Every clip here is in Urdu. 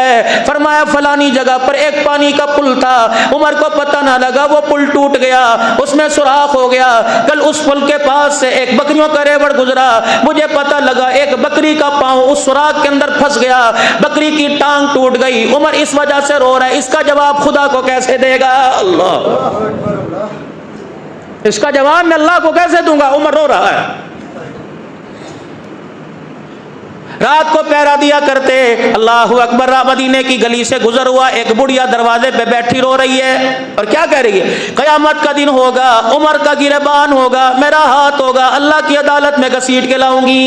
ہے؟ فرمایا فلانی جگہ پر ایک پانی کا پل تھا، عمر کو پتہ نہ لگا وہ پل ٹوٹ گیا، اس میں سوراخ ہو گیا، کل اس پل کے پاس سے ایک بکریوں کا ریوڑ گزرا، مجھے پتہ لگا ایک بکری کا پاؤں اس سوراخ کے اندر پھنس گیا، بکری کی ٹانگ ٹوٹ گئی، عمر اس وجہ سے رو رہا ہے، اس کا جواب خدا کو کیسے دے گا؟ اللہ، اس کا جواب میں اللہ کو کیسے دوں گا؟ عمر رو رہا ہے۔ رات کو پہرا دیا کرتے، اللہ اکبر، مدینے کی گلی سے گزر ہوا، ایک بڑھیا دروازے پہ بیٹھی رو رہی ہے اور کیا کہہ رہی ہے؟ قیامت کا دن ہوگا، عمر کا گریبان ہوگا، میرا ہاتھ ہوگا، اللہ کی عدالت میں گھسیٹ کے لاؤں گی۔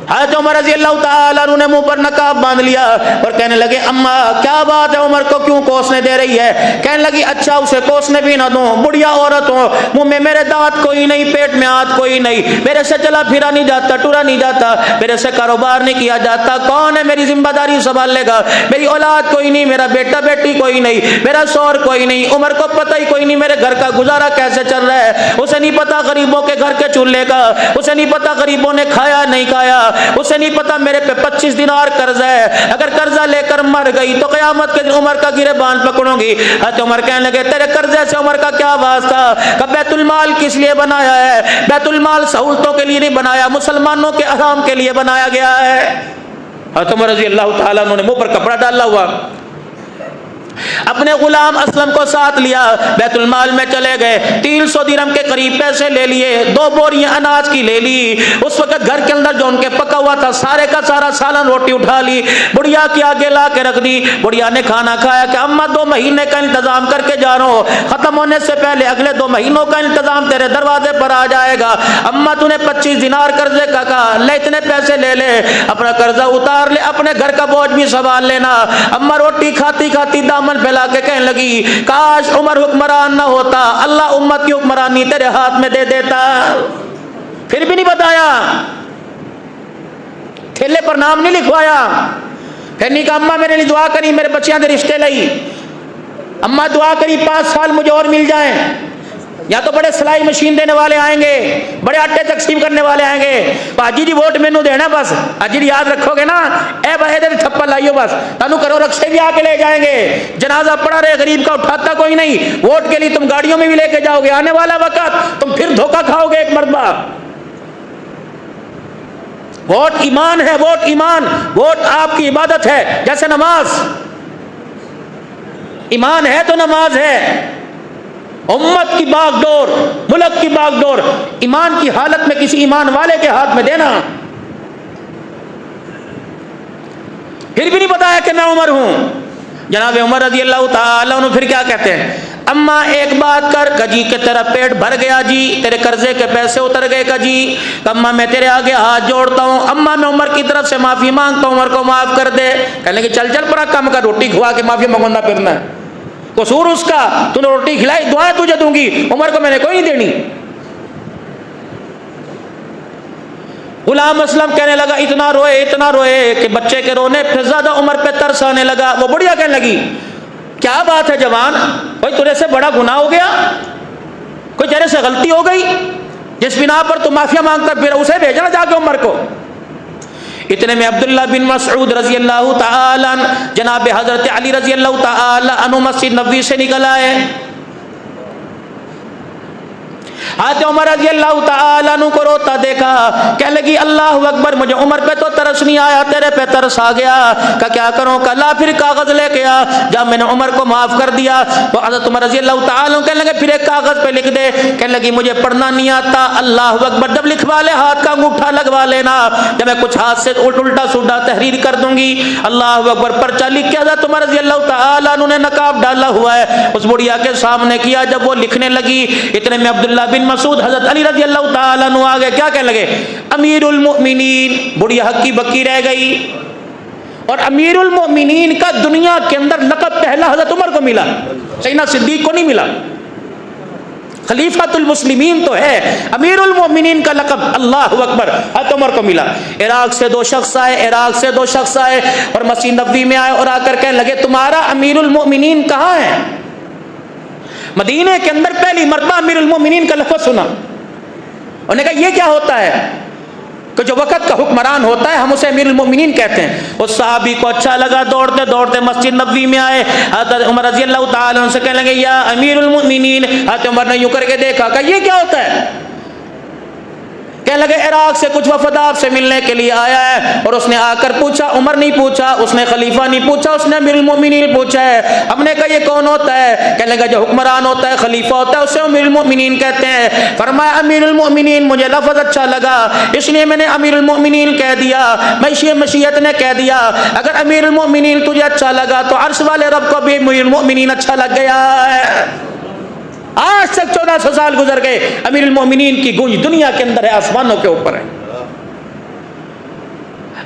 حضرت عمر رضی اللہ تعالیٰ عنہ نے منہ پر نقاب باندھ لیا اور کہنے لگے اماں کیا بات ہے، عمر کو کیوں کوسنے دے رہی ہے؟ کہنے لگی اچھا اسے کوسنے بھی نہ دوں، بڑھیا عورت ہوں، منہ میں میرے دانت کوئی نہیں، پیٹ میں ہاتھ کوئی نہیں، میرے سے چلا پھرا نہیں جاتا، ٹورا نہیں جاتا، میرے سے کاروبار نہیں کیا جاتا، کون ہے میری ذمہ داری سنبھال لے گا؟ میری اولاد کوئی نہیں، میرا بیٹا بیٹی کوئی نہیں، میرا شوہر کوئی نہیں، عمر کو پتہ ہی کوئی نہیں میرے گھر کا گزارا کیسے چل رہا ہے، اسے نہیں پتا غریبوں کے گھر کے چولہے کا، اسے نہیں پتا غریبوں نے کھایا نہیں کھایا، اسے نہیں پتا میرے پہ 25 دینار قرض ہے، اگر قرضہ لے کر مر گئی تو قیامت کے دن عمر کا گریبان پکڑوں گی۔ حضرت عمر کہنے لگے تیرے قرضے سے عمر کا کیا واسطہ؟ کہ بیت المال کس لیے بنایا ہے؟ بیت المال سہولتوں کے لیے نہیں بنایا، مسلمانوں کے آرام کے لیے بنایا گیا ہے۔ حضرت عمر رضی اللہ تعالیٰ عنہ نے منہ پر کپڑا ڈالا ہوا، اپنے غلام اسلم کو ساتھ لیا، بیت المال میں چلے گئے، 300 درہم کے قریب پیسے لے لیے، 2 بوریاں اناج کی لے لی، اس وقت گھر کے اندر جو ان کے پکا ہوا تھا سارے کا سارا سالن روٹی اٹھا لی، بڑھیا کے آگے لا کے رکھ دی، بڑھیا نے کھانا کھایا کہ اماں 2 مہینے کا انتظام کر کے جا رہا ہوں، ختم ہونے سے پہلے اگلے 2 مہینوں کا انتظام تیرے دروازے پر آ جائے گا۔ اماں تو نے 25 دینار قرضے کا کہا، لے اتنے پیسے لے لے، اپنا قرضہ اتار لے، اپنے گھر کا بوجھ بھی سنبھال لینا۔ اماں روٹی کھاتی کھاتی دامن پھیلا کے کہنے لگی کاش عمر حکمران نہ ہوتا، اللہ امت کی حکمرانی تیرے ہاتھ میں دے دیتا۔ پھر بھی نہیں بتایا، ٹھیلے پر نام نہیں لکھوایا، پھر نہیں کہا اماں میرے لیے دعا کری، میرے بچیاں دے رشتے لئی، اماں دعا کری 5 سال مجھے اور مل جائیں، یا تو بڑے سلائی مشین دینے والے آئیں گے، بڑے آٹے تقسیم کرنے والے آئیں گے، باجی جی ووٹ مینوں دینا بس، حاجی یاد رکھو گے نا، اے بہے دے تھپا لائیو بس، تانوں کرو رکشے بھی آ کے لے جائیں گے، جنازہ پڑا رہے غریب کا اٹھاتا کوئی نہیں، ووٹ کے لیے تم گاڑیوں میں بھی لے کے جاؤ گے، آنے والا وقت تم پھر دھوکہ کھاؤ گے ایک مرتبہ۔ ووٹ ایمان ہے، ووٹ ایمان، ووٹ آپ کی عبادت ہے، جیسے نماز ایمان ہے تو نماز ہے، امت کی باغ ڈور، ملک کی باغ ڈور ایمان کی حالت میں کسی ایمان والے کے ہاتھ میں دینا۔ پھر بھی نہیں بتایا کہ میں عمر ہوں۔ جناب عمر رضی اللہ تعالیٰ عنہ پھر کیا کہتے ہیں، اماں ایک بات کر جی کہ تیرا پیٹ بھر گیا جی، تیرے قرضے کے پیسے اتر گئے جی، اماں میں تیرے آگے ہاتھ جوڑتا ہوں، اماں میں عمر کی طرف سے معافی مانگتا ہوں، عمر کو معاف کر دے۔ کہنے کہ چل چل پڑا کم کا، روٹی کھوا کے معافی مانگنا پھرنا ہے، قصور اس کا، تو نے روٹی کھلائی، دعائیں تجھے دوں گی، عمر کو میں نے کوئی نہیں دینی۔ غلام اسلم کہنے لگا اتنا روئے کہ بچے کے رونے پھر زیادہ عمر پہ ترس آنے لگا۔ وہ بڑھیا کہنے لگی کیا بات ہے جوان، کوئی تیرے سے بڑا گناہ ہو گیا، کوئی تیرے سے غلطی ہو گئی جس بنا پر تو معافیا مانگتا، پھر اسے بھیجنا جا کے عمر کو۔ اتنے میں عبداللہ بن مسعود رضی اللہ تعالی عنہ جناب حضرت علی رضی اللہ تعالی عنہ مسجد نبوی سے نکل آئے۔ حضرت عمر رضی اللہ تعالیٰ عنہ کو روتا دیکھا، کہنے لگی اللہ اکبر، مجھے عمر پہ تو ترس نہیں آیا، تیرے پہ ترس آ گیا، کہ کیا کروں، کہ لا پھر کاغذ لے کے آ، جب میں نے عمر کو معاف کر دیا تو حضرت عمر رضی اللہ تعالیٰ عنہ کہنے لگے پھر ایک کاغذ پہ لکھ دے، کہنے لگی مجھے پڑھنا نہیں آتا، اللہ اکبر، جب لکھوا لے ہاتھ کا انگوٹھا لگوا لینا، جب میں کچھ ہاتھ سے الٹا سیدھا تحریر کر دوں گی، اللہ اکبر، پرچہ لکھ کے حضرت عمر رضی اللہ تعالیٰ عنہ نے نقاب ڈالا ہوا ہے اس بڑھیا کے سامنے کیا، جب وہ لکھنے لگی اتنے میں عبداللہ بن مسعود حضرت علی رضی اللہ تعالیٰ عنہ آگے کیا کہنے لگے، امیر المؤمنین، بڑھیا ہکی بکی رہ گئی، اور امیر المؤمنین کا دنیا کے اندر لقب پہلا حضرت عمر کو ملا، سیدنا صدیق کو نہیں ملا، خلیفۃ المسلمین تو ہے، امیر المؤمنین کا لقب اللہ اکبر حضرت عمر کو ملا۔ عراق سے دو شخص آئے اور مسجد نبوی میں آئے اور آ کر کہنے لگے تمہارا امیر المؤمنین کہاں ہے؟ مدینے کے اندر پہلی مرتبہ امیر المؤمنین کا لفظ سنا، انہوں نے کہا یہ کیا ہوتا ہے؟ کہ جو وقت کا حکمران ہوتا ہے ہم اسے امیر المؤمنین کہتے ہیں. اس صحابی کو اچھا لگا, دوڑتے دوڑتے مسجد نبوی میں آئے, حضرت عمر رضی اللہ تعالیٰ عنہ سے کہنے لگے یا امیر المؤمنین. حضرت عمر نے یوں کر کے دیکھا کہ یہ کیا ہوتا ہے؟ کہنے لگے عراق سے کچھ وفد آپ سے ملنے کے لیے آیا ہے. اور اس نے آ کر پوچھا, عمر نہیں پوچھا, اس نے خلیفہ نہیں پوچھا, اس نے امیر المؤمنین پوچھا ہے. ہم نے کہا یہ کون ہوتا ہے؟ کہنے لگا جو حکمران ہوتا ہے, خلیفہ ہوتا ہے, اسے امیر المؤمنین کہتے ہیں. فرمایا امیر المؤمنین مجھے لفظ اچھا لگا اس لیے میں نے امیر المؤمنین کہہ دیا, مشیت نے کہہ دیا. اگر امیر المؤمنین تجھے اچھا لگا تو عرش والے رب کو بھی امیر المؤمنین اچھا لگ گیا ہے. آج تک 1400 سال گزر گئے, امیر المؤمنین کی گونج دنیا کے اندر ہے, آسمانوں کے اوپر ہے.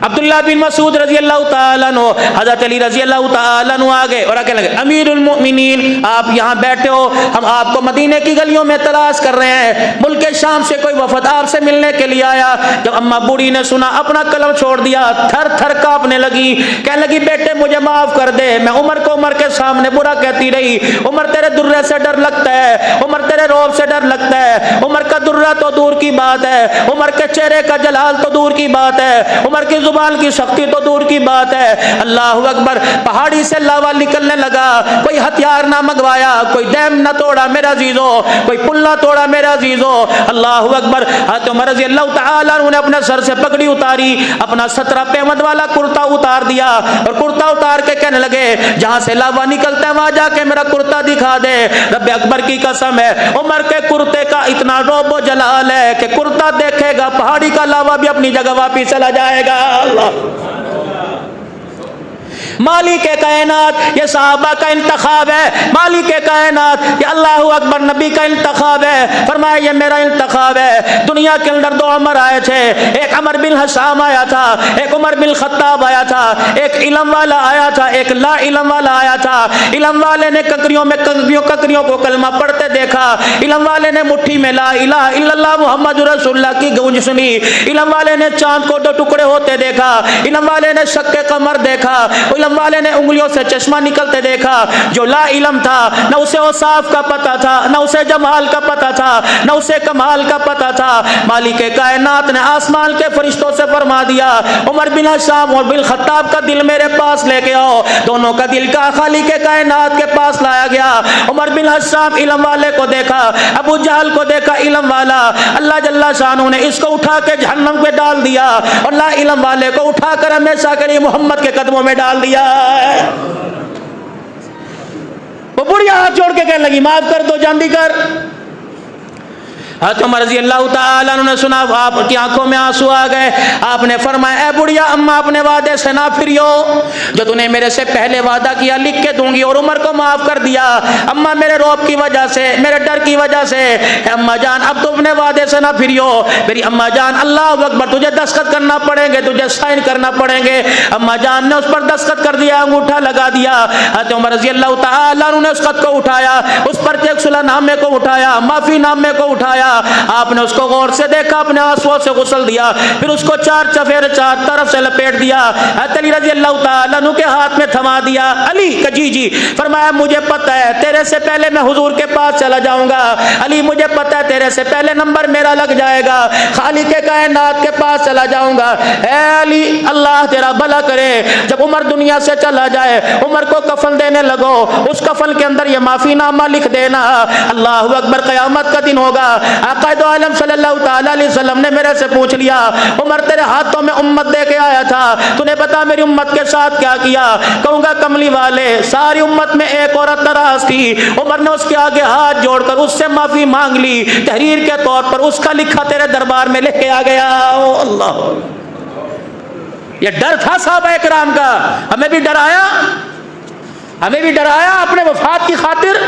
عبداللہ بن مسعود رضی اللہ تعالیٰ عنہ, حضرت علی رضی اللہ تعالیٰ عنہ آگے اور کہنے لگے امیر المؤمنین آپ یہاں بیٹھے ہو, ہم آپ کو مدینے کی گلیوں میں تلاش کر رہے ہیں. ملک شام سے کوئی وفد آپ سے ملنے کے لیے آیا. جب اماں بوڑھی نے سنا اپنا قلم چھوڑ دیا, تھر تھر کانپنے لگی. کہنے لگی بیٹے مجھے معاف کر دے, میں عمر کو عمر کے سامنے برا کہتی رہی. عمر تیرے درے سے ڈر لگتا ہے, عمر تیرے روب سے ڈر لگتا ہے. عمر کا درہ تو دور کی بات ہے, عمر کے چہرے کا جلال تو دور کی بات ہے, عمر کی زبان کی سختی تو دور کی بات ہے. اللہ اکبر. پہاڑی سے لاوا نکلنے لگا, کوئی ہتھیار نہ منگوایا, کوئی ڈیم نہ توڑا میرا عزیزو, کوئی پل نہ توڑا میرا عزیزو. اللہ اکبر. حضرت عمر رضی اللہ تعالیٰ عنہ نے اپنے سر سے پگڑی اتاری, اپنا 17 پیمد والا کرتا اتار دیا اور کرتا اتار کے کہنے لگے جہاں سے لاوا نکلتا ہے وہاں جا کے میرا کرتا دکھا دے. رب اکبر کی قسم ہے عمر کے کرتے کا اتنا روب و جلال ہے کہ کرتا دیکھے گا پہاڑی کا لاوا بھی اپنی جگہ واپس چلا جائے گا. اللہ مالک کائنات, یہ صحابہ کا انتخاب ہے. مالک کائنات, یہ اللہ اکبر نبی کا انتخاب ہے. فرمایا یہ میرا انتخاب ہے. دنیا کے اندر 2 عمر آئے تھے, ایک عمر بن حشام آیا تھا, ایک عمر بن خطاب آیا تھا. ایک علم والا آیا تھا, ایک لا علم والا آیا تھا. علم والے نے ککریوں کو کلمہ پڑھتے دیکھا. علم والے نے مٹھی میں لا الہ الا اللہ محمد رسول اللہ کی گونج سنی. علم والے نے چاند کو 2 ٹکڑے ہوتے دیکھا. علم والے نے شق قمر دیکھا. علم والے نے انگلیوں سے چشمہ نکلتے دیکھا. جو لا علم تھا نہ اسے اوصاف کا پتہ تھا, نہ اسے جمال کا پتہ تھا, نہ اسے کمال کا پتہ تھا. مالک کائنات نے آسمان کے فرشتوں سے فرما دیا عمر بن حشام اور بن خطاب کا دل میرے پاس لے کے آؤ. دونوں کا دل کا خالق کائنات کے پاس لایا گیا. عمر بن حشام علم والے کو دیکھا, ابو جہل کو دیکھا علم والا. اللہ جل شانہ نے اس کو اٹھا کے جہنم پہ ڈال دیا اور لا علم والے کو اٹھا کر ہمیشہ کے لیے محمد کے قدموں میں ڈال دیا. وہ بڑھیا ہاتھ جوڑ کے کہنے لگی معاف کر دو, جاندی کر. حضرت عمر رضی اللہ تعالیٰ عنہ نے سنا, آپ کی آنکھوں میں آنسو آ گئے. آپ نے فرمایا اے بڑھیا اما اپنے وعدے سے نہ پھریو, جو تو نے میرے سے پہلے وعدہ کیا لکھ کے دوں گی اور عمر کو معاف کر دیا. اما میرے روب کی وجہ سے, میرے ڈر کی وجہ سے, اے اما جان اب تو اپنے وعدے سے نہ پھریو. میری اما جان اللہ اکبر, تجھے دستخط کرنا پڑیں گے, تجھے سائن کرنا پڑیں گے. اما جان نے اس پر دستخط کر دیا, انگوٹھا لگا دیا. حضرت عمر رضی اللہ تعالیٰ عنہ نے اس خط کو اٹھایا, اس پر صلح نامے کو اٹھایا, معافی نامے کو اٹھایا. آپ نے اس کو غور سے دیکھا, اپنے آنسوؤں سے غسل دیا, پھر اس کو 4 چفیرے 4 طرف سے لپیٹ دیا. حضرت علی رضی اللہ تعالیٰ عنہ کے ہاتھ میں تھما دیا. علی کہ جی. فرمایا مجھے پتہ ہے تیرے سے پہلے میں حضور کے پاس چلا جاؤں گا. علی مجھے پتہ ہے تیرے سے پہلے نمبر میرا لگ جائے گا, خالق کائنات کے پاس چلا جاؤں گا. اے علی اللہ تیرا بھلا کرے, جب عمر دنیا سے چلا جائے عمر کو کفن دینے لگو, اس کفن کے اندر یہ معافی نامہ لکھ دینا. اللہ اکبر. قیامت کا دن ہوگا, آقا دو عالم صلی اللہ تعالی علیہ وسلم نے میرے سے پوچھ لیا عمر تیرے ہاتھوں میں امت دے کے آیا تھا, تو نے بتا میری امت کے ساتھ کیا کیا؟ کہوں گا کملی والے ساری امت میں ایک عورت ناراض تھی, عمر نے اس کے آگے ہاتھ جوڑ کر اس سے معافی مانگ لی, تحریر کے طور پر اس کا لکھا تیرے دربار میں لے کے آ گیا. اللہ, یہ ڈر تھا صحابہ کرام کا. ہمیں بھی ڈرایا اپنے وفات کی خاطر.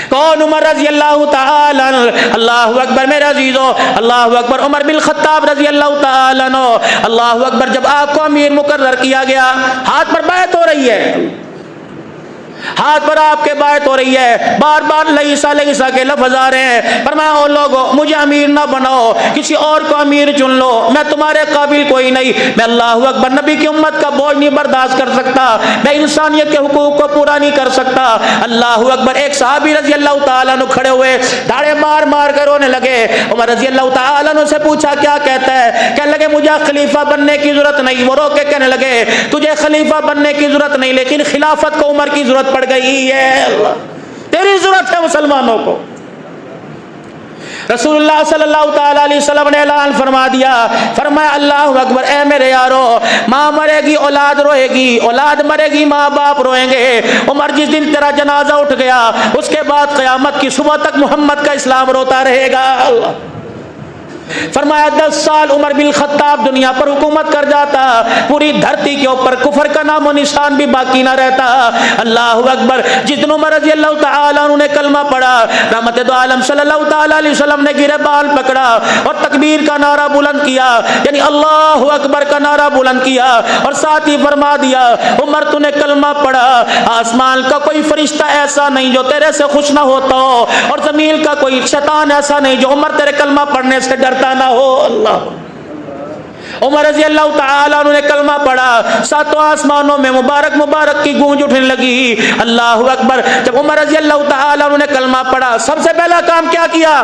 کون؟ عمر رضی اللہ تعالی عنہ. اللہ اکبر میرے عزیزو, اللہ اکبر. عمر بن خطاب رضی اللہ تعالی عنہ. اللہ اکبر. جب آپ کو امیر مقرر کیا گیا, ہاتھ پر بیعت ہو رہی ہے, ہاتھ پر آپ کے بات ہو رہی ہے، بار بار لیسا لیسا کے لفظ آ رہے ہیں۔ فرمایا او لوگو مجھے امیر نہ بناؤ، کسی اور کو امیر چن لو، میں تمہارے قابل کوئی نہیں، میں اللہ اکبر نبی کی امت کا بوجھ نہیں برداشت کر سکتا، میں انسانیت کے حقوق کو پورا نہیں کر سکتا۔ اللہ اکبر۔ ایک صحابی رضی اللہ تعالیٰ عنہ کھڑے ہوئے، داڑھیں مار مار کر رونے لگے۔ عمر رضی اللہ تعالیٰ عنہ سے پوچھا کیا کہتا ہے؟ کہنے لگے مجھے خلیفہ بننے کی ضرورت نہیں۔ وہ رو کے کہنے لگے تجھے خلیفہ بننے کی ضرورت نہیں، لیکن خلافت کو عمر کی ضرورت پڑ گئی ہے، اللہ تیری ضرورت ہے مسلمانوں کو۔ رسول اللہ صلی اللہ تعالی علیہ وسلم نے اعلان فرما دیا، فرمایا اللہ اکبر، اے میرے یارو، ماں مرے گی اولاد روئے گی، اولاد مرے گی ماں باپ روئیں گے۔ عمر جس دن تیرا جنازہ اٹھ گیا اس کے بعد قیامت کی صبح تک محمد کا اسلام روتا رہے گا۔ اللہ فرمایا 10 سال عمر بن الخطاب دنیا پر حکومت کر جاتا، پوری دھرتی کے اوپر کفر کا نام و نشان بھی باقی نہ رہتا۔ اللہ اکبر۔ جس دن عمر رضی اللہ تعالیٰ عنہ نے کلمہ پڑھا، رحمت دو عالم صلی اللہ تعالیٰ علیہ وسلم نے گرے بال پکڑا اور تکبیر کا نعرہ بلند کیا، یعنی اللہ اکبر کا نعرہ بلند کیا، اور ساتھ ہی فرما دیا عمر تو نے کلمہ پڑھا، آسمان کا کوئی فرشتہ ایسا نہیں جو تیرے سے خوش نہ ہوتا ہو، اور زمین کا کوئی شیطان ایسا نہیں جو عمر تیرے کلمہ پڑھنے سے ڈرتا نہ ہو۔ اللہ عمر رضی اللہ تعالیٰ عنہ نے کلمہ پڑھا، ساتوں آسمانوں میں مبارک مبارک کی گونج اٹھنے لگی۔ اللہ اکبر۔ جب عمر رضی اللہ تعالیٰ عنہ نے کلمہ پڑھا، سب سے پہلا کام کیا کیا؟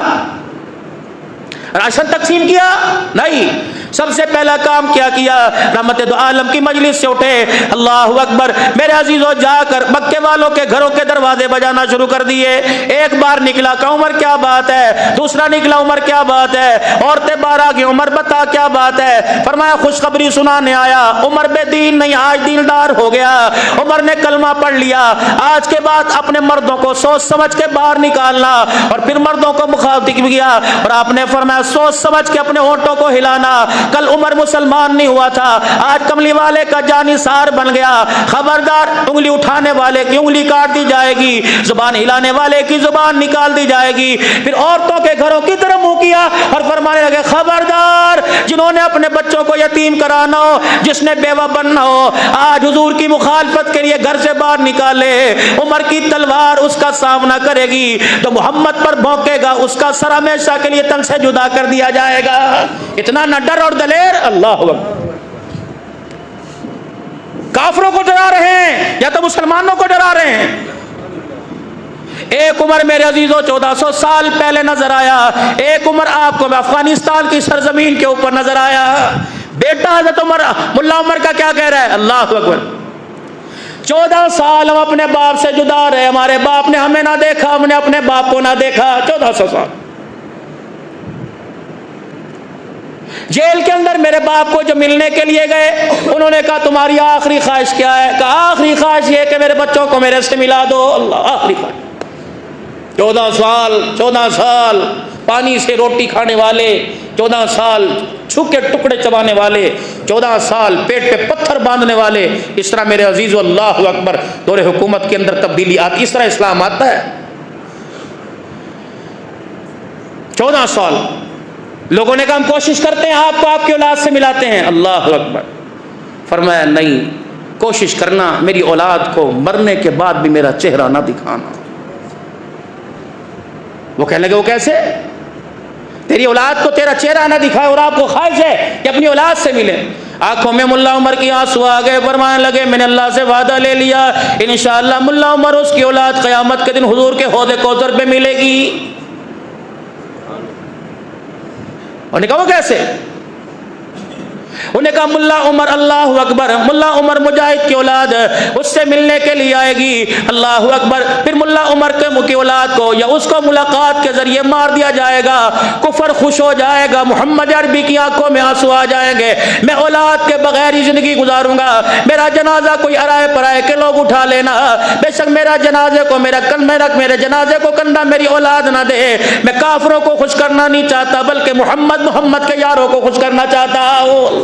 راشن تقسیم کیا؟ نہیں، سب سے پہلا کام کیا کیا؟ رحمت دو عالم کی مجلس سے اٹھے، اللہ اکبر، میرے عزیزو، جا کر مکے والوں کے گھروں کے دروازے بجانا شروع کر دیے۔ ایک بار نکلا کہ عمر کیا بات ہے، دوسرا نکلا عمر کیا بات ہے، عورتیں باہر آ گئی، عمر بتا کیا بات ہے۔ فرمایا خوشخبری سنانے آیا، عمر بے دین نہیں آج دیندار ہو گیا، عمر نے کلمہ پڑھ لیا، آج کے بعد اپنے مردوں کو سوچ سمجھ کے باہر نکالنا، اور پھر مردوں کو مخاطب کیا، اور آپ نے فرمایا سوچ سمجھ کے اپنے ہونٹوں کو ہلانا۔ کل عمر مسلمان نہیں ہوا تھا، آج کملی والے کا جانثار بن گیا، خبردار، انگلی اٹھانے والے کی انگلی کاٹ دی جائے گی، زبان ہلانے والے کی زبان نکال دی جائے گی۔ پھر عورتوں کے گھروں کی طرف منہ کیا اور فرمانے لگے خبردار، جنہوں نے اپنے بچوں کو یتیم کرانا ہو، جس نے بیوہ بننا ہو، آج حضور کی مخالفت کے لیے گھر سے باہر نکالے، عمر کی تلوار اس کا سامنا کرے گی، تو محمد پر بھونکے گا، اس کا سر ہمیشہ کے لیے تن سے جدا کر دیا جائے گا۔ اتنا نہ ڈر اور دلیر، اللہ اکبر۔ کافروں کو ڈرا رہے ہیں یا تو مسلمانوں کو ڈرا رہے ہیں؟ ایک عمر میرے عزیزوں 1400 سال پہلے نظر آیا، ایک عمر آپ کو افغانستان کی سرزمین کے اوپر نظر آیا۔ بیٹا حضرت عمر، ملا عمر کا کیا کہہ رہا ہے؟ اللہ اکبر۔ 14 سال ہم اپنے باپ سے جدا رہے، ہمارے باپ نے ہمیں نہ دیکھا، ہم نے اپنے باپ کو نہ دیکھا۔ 1400 سال جیل کے اندر میرے باپ کو جو ملنے کے لیے گئے، انہوں نے کہا تمہاری آخری خواہش کیا ہے؟ کہا آخری خواہش یہ کہ میرے بچوں کو میرے سے ملا دو۔ اللہ، آخری خواہش۔ 14 سال پانی سے روٹی کھانے والے، 14 سال چھوکے ٹکڑے چبانے والے، 14 سال پیٹ پہ پتھر باندھنے والے۔ اس طرح میرے عزیزو، اللہ اکبر، دور حکومت کے اندر تبدیلی آتی، اس طرح اسلام آتا ہے۔ 14 سال لوگوں نے کہا ہم کوشش کرتے ہیں آپ کو آپ کی اولاد سے ملاتے ہیں۔ اللہ اکبر۔ فرمایا نہیں، کوشش کرنا میری اولاد کو مرنے کے بعد بھی میرا چہرہ نہ دکھانا۔ وہ کہنے لگے وہ کیسے؟ تیری اولاد کو تیرا چہرہ نہ دکھائے اور آپ کو خواہش ہے کہ اپنی اولاد سے ملے۔ آنکھوں میں ملا عمر کی آنسو آ گئے، فرمانے لگے میں نے اللہ سے وعدہ لے لیا، انشاءاللہ ملا عمر اس کی اولاد قیامت کے دن حضور کے حوض کوثر پہ ملے گی۔ انہوں نے کہا وہ کیسے؟ انہوں نے کہا ملا عمر، اللہ اکبر، ملا عمر مجاہد کی اولاد اس سے ملنے کے لیے آئے گی۔ اللہ اکبر۔ پھر ملا عمر کی اولاد کو یا اس کو ملاقات کے ذریعے مار دیا جائے گا، کفر خوش ہو جائے گا، محمد عربی کی آنکھوں میں آنسو آ جائیں گے، میں اولاد کے بغیر ہی زندگی گزاروں گا، میرا جنازہ کوئی ارائے پرائے کے لوگ اٹھا لینا، بے شک میرا جنازے کو میرے جنازے کو کندھا میری اولاد نہ دے، میں کافروں کو خوش کرنا نہیں چاہتا بلکہ محمد کے یاروں کو خوش کرنا چاہتا ہوں۔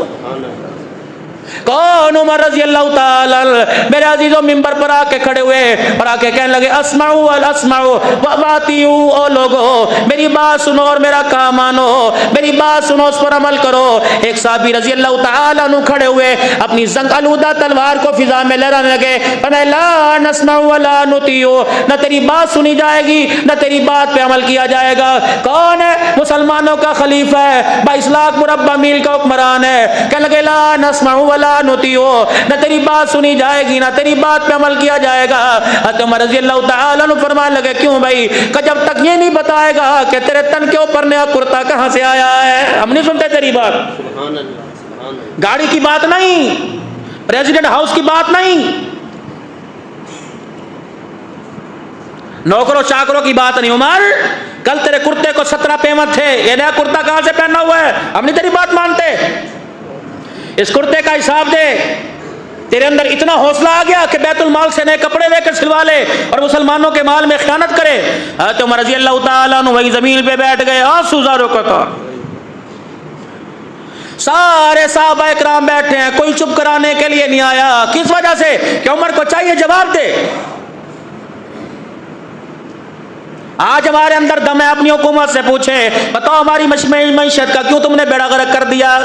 کون؟ عمر رضی اللہ تعالی میرے عزیزوں منبر پر آ کے کھڑے ہوئے اور آ کے کہنے لگے اسمعوا والاسمعوا واطیعوا، او لوگو میری بات سنو اور میرا کام مانو، میری بات سنو اس پر عمل کرو۔ ایک صحابی رضی اللہ تعالی عنہ کھڑے ہوئے اپنی زنگ آلودہ تلوار کو فضا میں لہرانے لگے، فرمایا لا نسمع ولا نطیع، نہ تیری بات سنی جائے گی نہ تیری بات پہ عمل کیا جائے گا۔ کون ہے؟ مسلمانوں کا خلیفہ ہے، 22 لاکھ مربع میل کا حکمران ہے۔ کہنے لگے لا نسمع ولا نطیع، نہ تیری بات سنی جائے گی نہ تیری بات پہ عمل کیا جائے گا۔ حضرت عمر رضی اللہ تعالیٰ عنہ فرمانے لگے کیوں بھائی؟ کہ جب تک یہ نہیں بتائے گا کہ تیرے تن کے اوپر نیا کرتا کہاں سے آیا ہے، ہم نہیں سنتے تیری بات۔ گاڑی کی بات نہیں، پریزیڈنٹ ہاؤس کی بات نہیں، نوکروں چاکروں کی بات نہیں۔ عمر کل تیرے کرتے کو 17 پیمنٹ تھے، یہ نیا کرتا کہاں سے پہنا ہوا ہے؟ ہم نہیں تیری بات مانتے، اس کرتے کا حساب دے۔ تیرے اندر اتنا حوصلہ آ گیا کہ بیت المال سے نئے کپڑے لے کر سلوا لے اور مسلمانوں کے مال میں خیانت کرے۔ حضرت عمر رضی اللہ تعالیٰ عنہ وہی زمین پہ بیٹھ گئے، آنسو زاروں کا تھا۔ سارے صحابہ اکرام بیٹھے ہیں، کوئی چپ کرانے کے لیے نہیں آیا۔ کس وجہ سے؟ کہ عمر کو چاہیے جواب دے۔ آج ہمارے اندر دم ہے، اپنی حکومت سے پوچھے بتاؤ ہماری معیشت کا کیوں تم نے بیڑا غرق کر دیا؟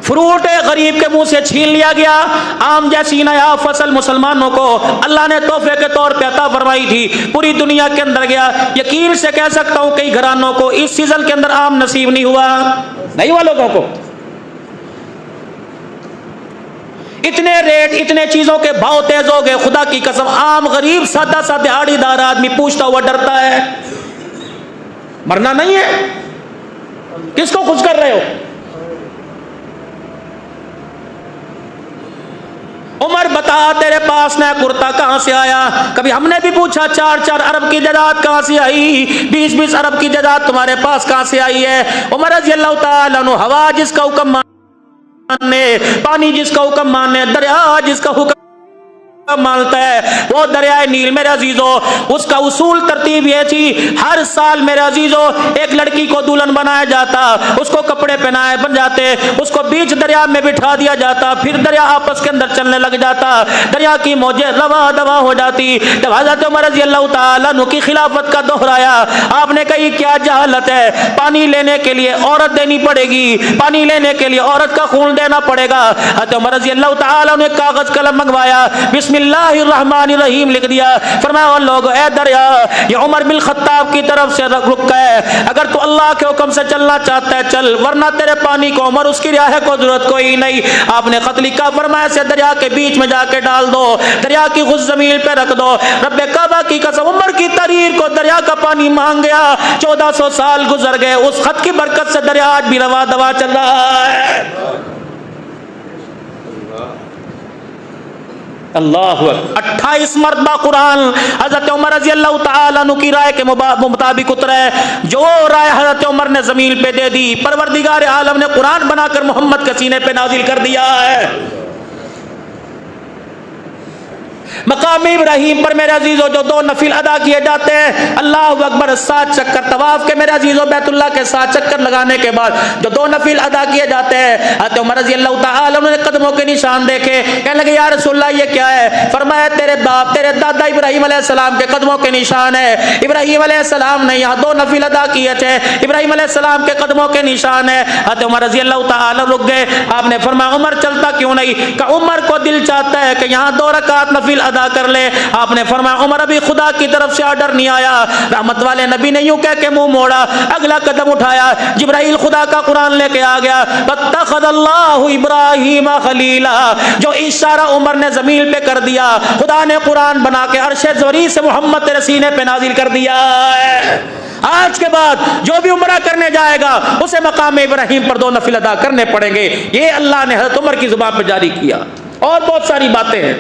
فروٹ غریب کے منہ سے چھین لیا گیا، آم جیسی نیا فصل مسلمانوں کو اللہ نے تحفے کے طور پہ عطا فرمائی تھی، پوری دنیا کے اندر گیا۔ یقین سے کہہ سکتا ہوں کئی گھرانوں کو اس سیزن کے اندر آم نصیب نہیں ہوا، نہیں ہوا لوگوں کو۔ اتنے ریٹ، اتنے چیزوں کے بھاؤ تیز ہو گئے، خدا کی قسم عام غریب سادہ سا دہاڑی دار آدمی پوچھتا ہوا ڈرتا ہے۔ مرنا نہیں ہے، کس کو خوش کر رہے ہو؟ عمر بتا تیرے پاس نیا کرتا کہاں سے آیا؟ کبھی ہم نے بھی پوچھا 4 ارب کی جائیداد کہاں سے آئی، 20 ارب کی جائیداد تمہارے پاس کہاں سے آئی ہے؟ عمر رضی اللہ تعالیٰ عنہ ہوا جس کا حکم ماننے، پانی جس کا حکم ماننے، دریا جس کا حکم مانتا ہے وہ دریائے نیل۔ میرے عزیزو اس کا اصول ترتیب یہ تھی، ہر سال میرے عزیزو ایک لڑکی کو دلہن بنایا جاتا، اس کو کپڑے پہنائے بن جاتے، اس کو بیچ دریا میں بٹھا دیا جاتا، پھر دریا آپس کے اندر چلنے لگ جاتا، دریا کی موجیں روا دوا ہو جاتی۔ جب حضرت عمر رضی اللہ تعالیٰ عنہ کی خلافت کا دور آیا، آپ نے کہی کیا جہالت ہے، پانی لینے کے لیے عورت دینی پڑے گی، پانی لینے کے لیے عورت کا خون دینا پڑے گا۔ حضرت عمر رضی اللہ تعالیٰ عنہ کاغذ قلم منگوایا، بسم اللہ الرحمن الرحیم لکھ دیا، فرمایا لوگ اے دریا یہ عمر بن خطاب کی طرف سے رک ہے، اگر تو اللہ کے حکم سے چلنا چاہتا ہے چل، ورنہ تیرے پانی کو عمر اس کی رہائش کو ضرورت کوئی نہیں۔ آپ نے خط لکھا، فرمایا سے دریا کے بیچ میں جا کے ڈال دو، دریا کی خود زمین پہ رکھ دو۔ رب کعبہ کی قسم عمر کی تحریر کو دریا کا پانی مانگ گیا، 1400 سال گزر گئے، اس خط کی برکت سے دریا آج بھی روا دوا چل رہا ہے۔ اللہ اکبر۔ 28 مرتبہ قرآن حضرت عمر رضی اللہ تعالیٰ عنہ کی رائے کے مطابق اترا ہے، جو رائے حضرت عمر نے زمین پہ دے دی، پروردگار عالم نے قرآن بنا کر محمد کے سینے پہ نازل کر دیا ہے۔ مقام ابراہیم پر میرے عزیزو جو 2 نفل ادا کیے جاتے ہیں، اللہ اکبر، 7 چکر طواف کے میرے عزیزو بیت اللہ کے 7 چکر لگانے کے بعد جو 2 نفل ادا کیے جاتے ہیں، حضرت عمر رضی اللہ تعالیٰ عنہ نے قدموں کے نشان دیکھے، کہنے لگے یا رسول اللہ یہ کیا ہے؟ فرمایا تیرے باپ تیرے دادا ابراہیم علیہ السلام کے قدموں کے نشان ہے، ابراہیم علیہ السلام نے یہاں 2 نفل ادا کیے تھے، ابراہیم علیہ السلام کے قدموں کے نشان ہے۔ حضرت عمر رضی اللہ تعالیٰ رک گئے، آپ نے فرمایا عمر چلتا کیوں نہیں؟ کہ عمر کو دل چاہتا ہے کہ یہاں 2 رکعت نفل ادا کر لے۔ آپ نے فرمایا عمر ابھی خدا کی طرف سے آرڈر نہیں آیا۔ رحمت والے نبی نے یوں کہہ کے منہ موڑا، اگلا قدم اٹھایا، جبرائیل خدا کا قرآن لے کے آ گیا، واتخذ اللہ ابراہیم خلیلا، جو اشارہ عمر نے زمین پہ کر دیا، خدا نے قرآن بنا کے عرش زوری سے محمد تیرے سینے پہ نازل کر دیا ہے۔ آج کے بعد جو بھی عمرہ کرنے جائے گا اسے مقام ابراہیم پر 2 نفل ادا کرنے پڑیں گے۔ یہ اللہ نے حضرت عمر کی زبان پہ جاری کیا، اور بہت ساری باتیں ہیں۔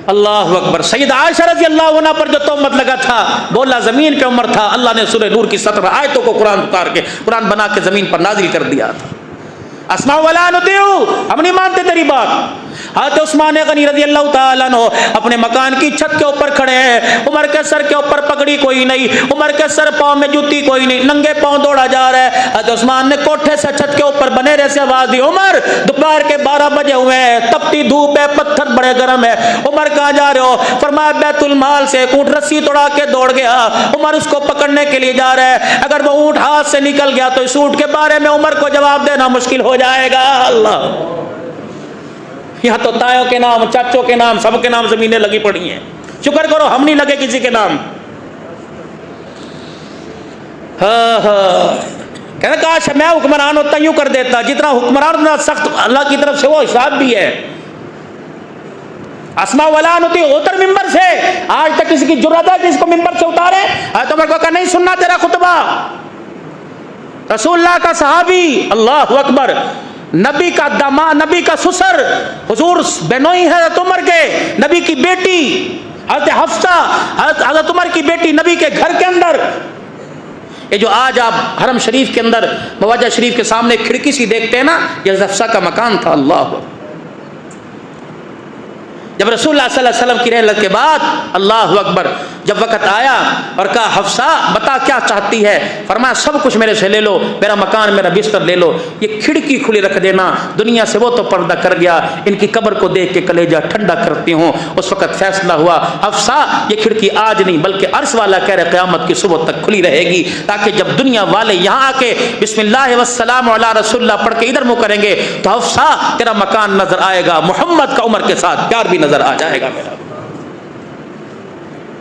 اللہ اکبر۔ سید عائشہ رضی اللہ عنہ پر جو تہمت لگا تھا، بولا زمین پہ عمر تھا، اللہ نے سورہ نور کی 17 آیتوں کو قرآن اتار کے قرآن بنا کے زمین پر نازل کر دیا تھا۔ اسمع ولا نطیع، ہم نہیں مانتے تیری بات۔ حضرت عثمان غنی رضی اللہ تعالیٰ عنہ اپنے مکان کی چھت کے اوپر کھڑے ہیں، عمر کے سر کے اوپر پگڑی کوئی نہیں، عمر کے سر پاؤں میں جوتی کوئی نہیں، ننگے پاؤں دوڑا جا رہا ہے۔ حضرت عثمان نے کوٹھے سے چھت کے اوپر بنیرے سے آواز دی، عمر دوپہر کے 12 بجے ہوئے ہیں، تپتی دھوپ ہے، پتھر بڑے گرم ہے، عمر کہاں جا رہے ہو؟ فرمایا بیت المال سے ایک اونٹ رسی توڑا کے دوڑ گیا، عمر اس کو پکڑنے کے لیے جا رہا ہے، اگر وہ اونٹ ہاتھ سے نکل گیا تو اس اونٹ کے بارے میں عمر کو جواب دینا مشکل ہو جائے گا۔ اللہ، یہاں تو تایوں کے نام، چاچوں کے نام، سب کے نام زمینیں لگی پڑی ہیں، شکر کرو ہم نہیں لگے کسی کے نام۔ کہنا کاش میں حکمران ہوتا یوں کر دیتا، جتنا حکمران اتنا سخت اللہ کی طرف سے وہ حساب بھی ہے۔ اسماء ولان ہوتی اتر ممبر سے، آج تک کسی کی جرات ہے کہ اس کو ممبر سے اتارے؟ حضرت عمر کو کہا نہیں سننا تیرا خطبہ، رسول اللہ کا صحابی، اللہ اکبر، نبی کا داماد، نبی کا سسر، حضور بینوئی ہے حضرت عمر کے، نبی کی بیٹی حضرت حفصہ، حضرت عمر کی بیٹی نبی کے گھر کے اندر۔ یہ جو آج آپ حرم شریف کے اندر مواجہ شریف کے سامنے کھڑکی سی دیکھتے ہیں نا، یہ حضرت حفصہ کا مکان تھا۔ اللہ، جب رسول اللہ صلی اللہ علیہ وسلم کی رحلت کے بعد اللہ اکبر جب وقت آیا اور کہا حفصہ بتا کیا چاہتی ہے، فرمایا سب کچھ میرے سے لے لو، میرا مکان میرا بستر لے لو، یہ کھڑکی کھلی رکھ دینا، دنیا سے وہ تو پردہ کر گیا، ان کی قبر کو دیکھ کے کلیجہ ٹھنڈا کرتی ہوں۔ اس وقت فیصلہ ہوا حفصہ یہ کھڑکی آج نہیں بلکہ عرش والا کہہ رہے قیامت کی صبح تک کھلی رہے گی، تاکہ جب دنیا والے یہاں آ کے بسم اللہ والسلام علی رسول اللہ پڑھ کے ادھر منہ کریں گے تو حفصہ تیرا مکان نظر آئے گا، محمد کا عمر کے ساتھ پیار بھی نظر آ جائے گا میرا۔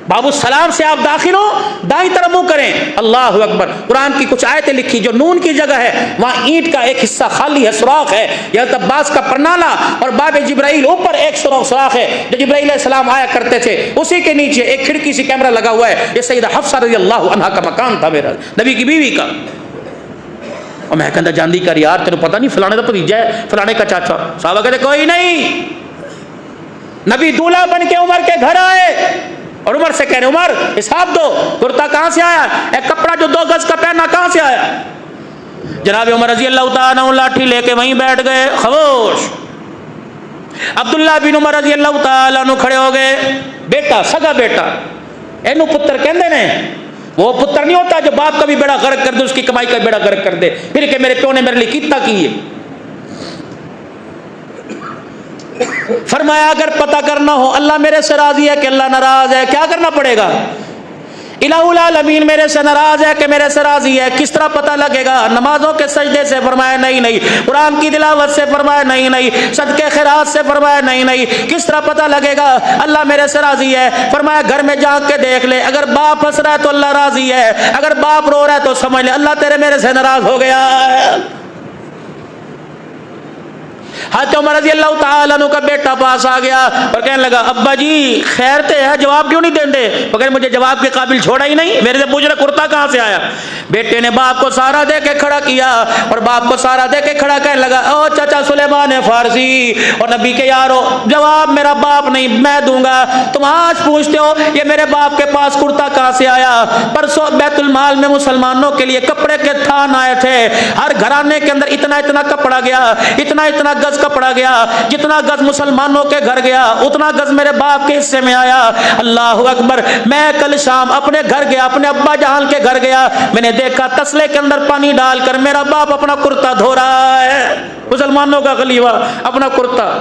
باب السلام سے آپ داخل ہو، دائیں طرف منہ کریں، اللہ اکبر۔ قرآن کی کچھ آیتیں لکھی جو نون کی جگہ ہے وہاں اینٹ کا ایک حصہ خالی ہے، سوراخ ہے، یا عباس کا پرنالہ اور باب جبرائیل اوپر ایک سوراخ ہے جو جبرائیل علیہ السلام آیا کرتے تھے، اسی کے نیچے ایک کھڑکی سی کیمرہ لگا ہوا ہے، یہ سیدہ حفصہ رضی اللہ عنہا کا مکان تھا، میرا نبی کی بیوی کا۔ اور میں کہتا جاندی کر یار تیرے پتہ نہیں فلانے کا بھتیجا ہے، فلانے کا چاچا، صحابہ کہتے کوئی نہیں۔ نبی دولہا بن کے عمر کے گھر آئے اور عمر سے کہہ رہے عمر حساب دو، کرتا کہاں سے آیا، ایک کپڑا جو 2 گز کا پہنا کہاں سے آیا؟ جناب عمر رضی اللہ تعالیٰ عنہ لاٹھی لے کے وہیں بیٹھ گئے خاموش۔ عبداللہ بن عمر رضی اللہ تعالیٰ عنہ کھڑے ہو گئے، بیٹا سگا بیٹا، اینو پتر کہندے نے، وہ پتر نہیں ہوتا جو باپ کا بھی بیڑا غرق کر دے، اس کی کمائی کا بیڑا غرق کر دے، پھر کہ میرے پیو نے میرے لیے کتنا کی ہے۔ فرمایا اگر پتہ کرنا ہو اللہ میرے سے راضی ہے کہ اللہ ناراض ہے، کیا کرنا پڑے گا؟ الہ العالمین میرے سے ناراض ہے کہ میرے سے راضی ہے، کس طرح پتہ لگے گا؟ نمازوں کے سجدے سے؟ فرمایا نہیں۔ قرآن کی تلاوت سے؟ فرمایا نہیں۔ صدقے خیرات سے؟ فرمایا نہیں۔ کس طرح پتہ لگے گا اللہ میرے سے راضی ہے؟ فرمایا گھر میں جا کے دیکھ لے، اگر باپ ہنس رہا ہے تو اللہ راضی ہے، اگر باپ رو رہا ہے تو سمجھ لے اللہ تیرے میرے سے ناراض ہو گیا ہے۔ حضرت عمر رضی اللہ تعالیٰ عنہ کا بیٹا پاس آ گیا اور کہنے لگا ابا جی خیر تے ہے، جواب کیوں نہیں دیندے؟ مگر مجھے جواب کے قابل چھوڑا ہی نہیں، میرے سے پوچھ رہے کرتا کہاں سے آیا؟ بیٹے نے باپ کو سہارا دے کے کھڑا کیا اور باپ کو سہارا دے کے کھڑا کہنے لگا او چچا سلیمان فارسی اور نبی کے یارو، جواب میرا باپ نہیں میں دوں گا، تم آج پوچھتے ہو یہ میرے باپ کے پاس کرتا کہاں سے آیا؟ پرسوں بیت المال میں مسلمانوں کے لیے کپڑے کے تھان آئے تھے، ہر گھرانے کے اندر اتنا کپڑا گیا، اتنا گز کپڑا گیا، جتنا گز مسلمانوں کے گھر گیا اتنا گز میرے باپ کے حصے میں آیا۔ اللہ اکبر، میں کل شام اپنے گھر گیا، اپنے ابا جان کے گھر گیا، میں نے دیکھا تسلے کے اندر پانی ڈال کر میرا باپ اپنا کرتا دھو رہا ہے، مسلمانوں کا خلیفہ اپنا کرتا۔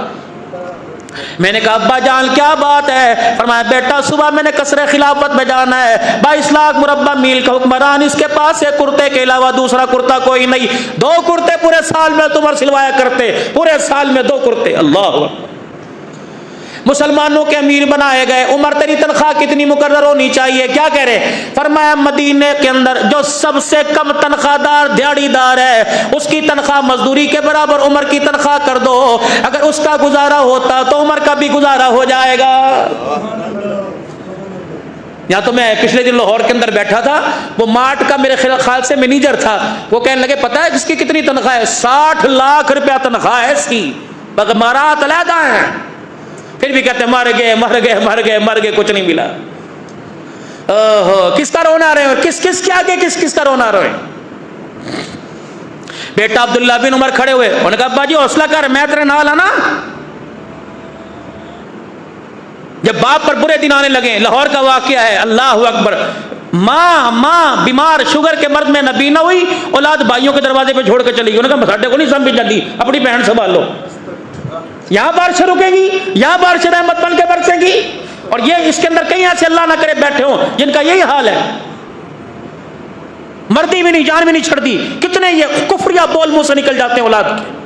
میں نے کہا ابا جان کیا بات ہے؟ فرمایا بیٹا صبح میں نے قصر خلافت میں جانا ہے، 22 لاکھ مربع میل کا حکمران، اس کے پاس ایک کرتے کے علاوہ دوسرا کرتا کوئی نہیں، 2 کرتے پورے سال میں تمہار سلوایا کرتے، پورے سال میں 2 کرتے۔ اللہ مسلمانوں کے امیر بنائے گئے، عمر تیری تنخواہ کتنی مقرر ہونی چاہیے؟ کیا کہہ رہے؟ فرمایا مدینے کے اندر جو سب سے کم تنخواہ دار دیہڑی دار ہے اس کی تنخواہ مزدوری کے برابر عمر کی تنخواہ کر دو، اگر اس کا گزارا ہوتا تو عمر کا بھی گزارا ہو جائے گا۔ یہاں تو میں پچھلے دن لاہور کے اندر بیٹھا تھا، وہ مارٹ کا میرے خیال سے مینیجر تھا، وہ کہنے لگے پتہ ہے اس کی کتنی تنخواہ ہے؟ 60 لاکھ روپیہ تنخواہ ہے اس کی، مارات علیحدہ ہیں، پھر بھی کہتے مر گئے کچھ نہیں ملا۔ کس کا رونا رہے ہو؟ کس کے آگے کس کا رونا رہے؟ بیٹا عبداللہ بن عمر کھڑے ہوئے، انہوں نے کہا ابا جی حوصلہ کر، میں تیرے نال ہاں نا، جب باپ پر برے دن آنے لگے، لاہور کا واقعہ ہے، اللہ اکبر، ماں بیمار شوگر کے مرض میں نبی نہ ہوئی، اولاد بھائیوں کے دروازے پہ چھوڑ کے چلی گئی، انہوں نے کہا ساڈے کو نہیں سمجھ جاتی، اپنی بہن سنبھال لو۔ یہاں بارش رکے گی، یہاں بارش رحمت بن کے برسے گی، اور یہ اس کے اندر کہیں ایسے اللہ نہ کرے بیٹھے ہوں جن کا یہی حال ہے، مردی بھی نہیں، جان بھی نہیں چھڑتی، کتنے یہ کفریہ بول منہ سے نکل جاتے ہیں اولاد کے۔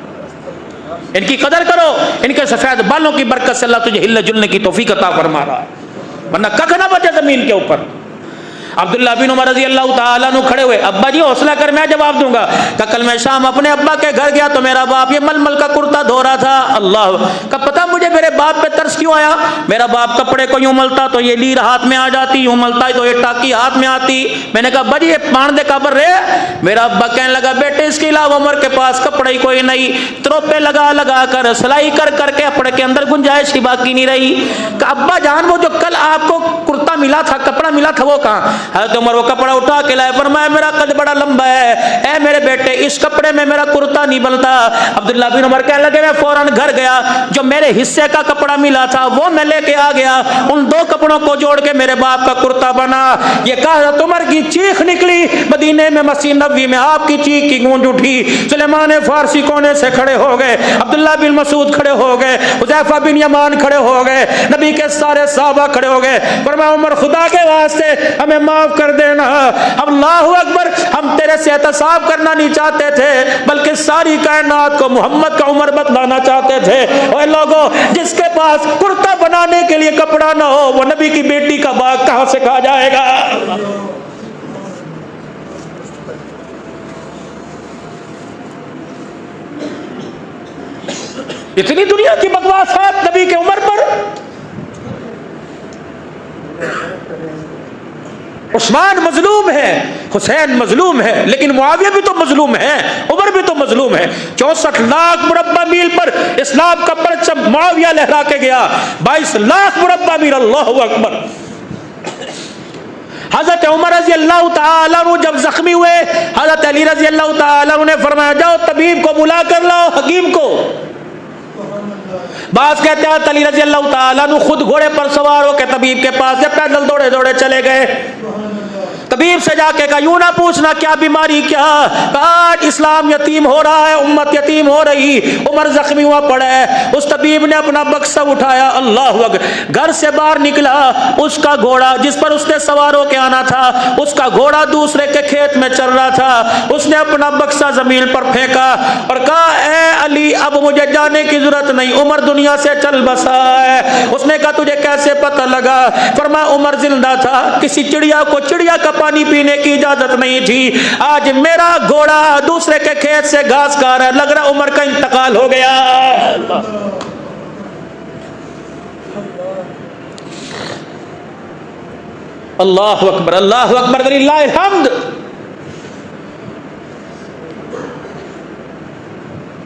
ان کی قدر کرو، ان کے سفید بالوں کی برکت سے اللہ تجھے ہلنے جلنے کی توفیق عطا فرما رہا ہے، ورنہ ککھ نہ بچے زمین کے اوپر۔ عبداللہ بن عمر رضی اللہ تعالیٰ عنہ کھڑے ہوئے، ابا جی حوصلہ کر میں جواب دوں گا، کہ کل میں شام اپنے ابا کے گھر گیا تو میرا باپ یہ ململ کا کرتا دھو رہا تھا، اللہ کا پتہ مجھے میرے باپ پہ ترس کیوں آیا، میرا باپ کپڑے کو یوں ملتا تو یہ لیر ہاتھ میں آ جاتی، یوں ملتا تو یہ ٹاکی ہاتھ میں آتی، میں نے کہا ابا جی یہ پان دے قبر رہے، میرا ابا کہنے لگا بیٹے اس کے علاوہ عمر کے پاس کپڑے ہی کوئی نہیں، تروپے لگا لگا کر سلائی کر کر کے کپڑے کے اندر گنجائش ہی باقی نہیں رہی، کہ ابا جان وہ جو کل آپ کو کرتا ملا تھا، کپڑا ملا تھا، وہ کہاں؟ حضرت عمر وہ کپڑا اٹھا کے لائے، فرمایا میرا قد بڑا لمبا ہے، اے میرے بیٹے اس کپڑے میں میرا کرتا نہیں بنتا۔ عبداللہ بن عمر کہنے لگے میں فوراً گھر گیا، جو میرے حصے کا کپڑا ملا تھا وہ میں لے کے آ گیا، ان دو کپڑوں کو جوڑ کے میرے باپ کا کرتا بنا۔ یہ کہا حضرت عمر کی چیخ نکلی مدینے میں، مسجد نبوی میں آپ کی چیخ کی گونج اٹھی، سلیمان فارسی کونے سے کھڑے ہو گئے، عبداللہ بن مسعود کھڑے ہو گئے، حذیفہ بن یمان کھڑے ہو گئے، نبی کے سارے صحابہ کھڑے ہو گئے، فرمایا عمر خدا کے واسطے ہمیں معاف کر دینا، اللہ اکبر، ہم تیرے سے احتساب کرنا نہیں چاہتے تھے بلکہ ساری کائنات کو محمد کا عمر بتلانا چاہتے تھے۔ اے لوگوں، جس کے پاس کرتا بنانے کے لیے کپڑا نہ ہو وہ نبی کی بیٹی کا باغ کہاں سے کھا جائے گا؟ اتنی دنیا کی بکواسات نبی کے عمر پر۔ عثمان مظلوم ہے، حسین مظلوم ہے، لیکن معاویہ بھی تو مظلوم ہے، عمر بھی تو مظلوم ہے۔ 64 لاکھ مربع میل پر اسلام کا پرچم معاویہ لہرا کے گیا، 22 لاکھ مربع میل، اللہ اکبر۔ حضرت عمر رضی اللہ تعالیٰ عنہ جب زخمی ہوئے، حضرت علی رضی اللہ تعالیٰ عنہ نے فرمایا جاؤ طبیب کو بلا کر لاؤ، حکیم کو۔ بعض کہتے ہیں علی رضی اللہ تعالیٰ عنہ خود گھوڑے پر سوار ہو کے طبیب کے پاس جب پیدل دوڑے دوڑے چلے گئے، طبیب سے جا کے کہا یوں نہ پوچھنا کیا بیماری کیا، آج اسلام یتیم ہو رہا ہے، امت یتیم ہو رہی، عمر زخمی ہوا پڑا ہے۔ اس طبیب نے اپنا بکسہ اٹھایا، اللہ اکبر، گھر سے باہر نکلا، اس کا گھوڑا جس پر اس نے سوار ہو کے آنا تھا، اس کا گھوڑا دوسرے کے کھیت میں چل رہا تھا، اس نے اپنا بکسہ زمین پر پھینکا اور کہا اے علی اب مجھے جانے کی ضرورت نہیں، عمر دنیا سے چل بسا ہے۔ اس نے کہا تجھے کیسے پتہ لگا؟ فرمایا عمر زندہ تھا، کسی چڑیا کو چڑیا کا پانی پینے کی اجازت نہیں تھی، آج میرا گھوڑا دوسرے کے کھیت سے گھاس کھا رہا ہے، لگ رہا عمر کا انتقال ہو گیا۔ اللہ اکبر، اللہ اکبر، وللہ الحمد۔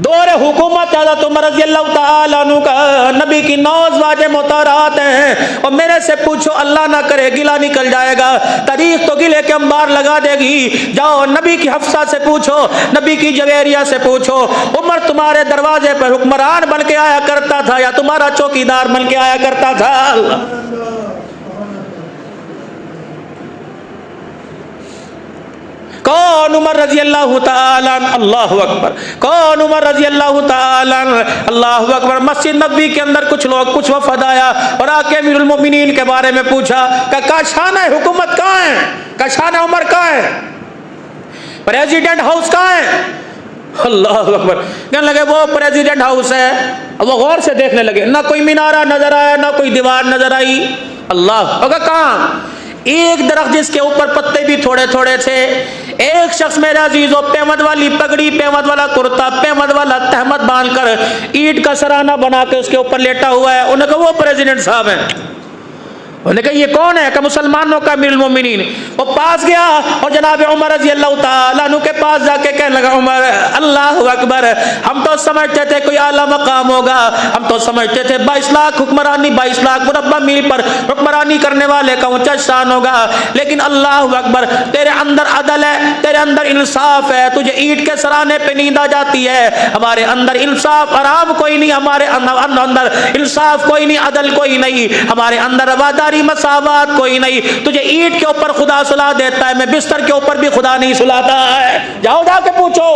دور حکومت حضرت عمر رضی اللہ تعالیٰ عنہ کا، نبی کی 9 ازواج مطہرات ہیں، اور میرے سے پوچھو اللہ نہ کرے گلا نکل جائے گا، تاریخ تو گلے کے انبار لگا دے گی، جاؤ نبی کی حفصہ سے پوچھو، نبی کی جویریہ سے پوچھو، عمر تمہارے دروازے پر حکمران بن کے آیا کرتا تھا یا تمہارا چوکیدار بن کے آیا کرتا تھا؟ کون عمر رضی اللہ تعالیٰ عنہ؟ اللہ اکبر، کون عمر رضی اللہ تعالیٰ عنہ؟ اللہ اکبر۔ مسجد نبوی کے اندر کچھ لوگ، کچھ وفد آیا اور آ کے امیر المومنین کے بارے میں پوچھا کہ کاشان حکومت کہاں ہے، کاشان عمر کہاں ہے، پریزیڈنٹ ہاؤس کہاں ہے؟ اللہ اکبر، کہنے لگے وہ پریزیڈنٹ ہاؤس ہے، وہ غور سے دیکھنے لگے، نہ کوئی مینارہ نظر آیا نہ کوئی دیوار نظر آئی، اللہ اکبر، کہاں؟ ایک درخت جس کے اوپر پتے بھی تھوڑے تھوڑے تھے، ایک شخص میرے عزیزو پیمد والی پگڑی، پیمد والا کرتا، پیمد والا تہمت باندھ کر اینٹ کا سرانہ بنا کے اس کے اوپر لیٹا ہوا ہے، انہوں نے کہا وہ پریزیڈنٹ صاحب ہیں۔ انہوں نے کہا یہ کون ہے؟ کہ مسلمانوں کا امیر المومنین۔ وہ پاس گیا اور جناب عمر رضی اللہ تعالیٰ عنہ کے پاس جا کے کہنے لگا عمر اللہ اکبر، ہم تو سمجھتے تھے کوئی اعلیٰ مقام ہوگا، ہم تو سمجھتے تھے 22 لاکھ حکمرانی 22 لاکھ مربع میل پر حکمرانی کرنے والے کا اونچا شان ہوگا، لیکن اللہ اکبر تیرے اندر عدل ہے، تیرے اندر انصاف ہے، تجھے اینٹ کے سرانے پہ نیند آ جاتی ہے، ہمارے اندر انصاف آرام کوئی نہیں، ہمارے اندر انصاف کوئی نہیں، عدل کوئی نہیں، ہمارے اندر رواداری مساوات کوئی نہیں، تجھے اینٹ کے اوپر خدا سلا دیتا ہے، میں بستر کے اوپر بھی خدا نہیں سلاتا ہے، جاؤ جا کے پوچھو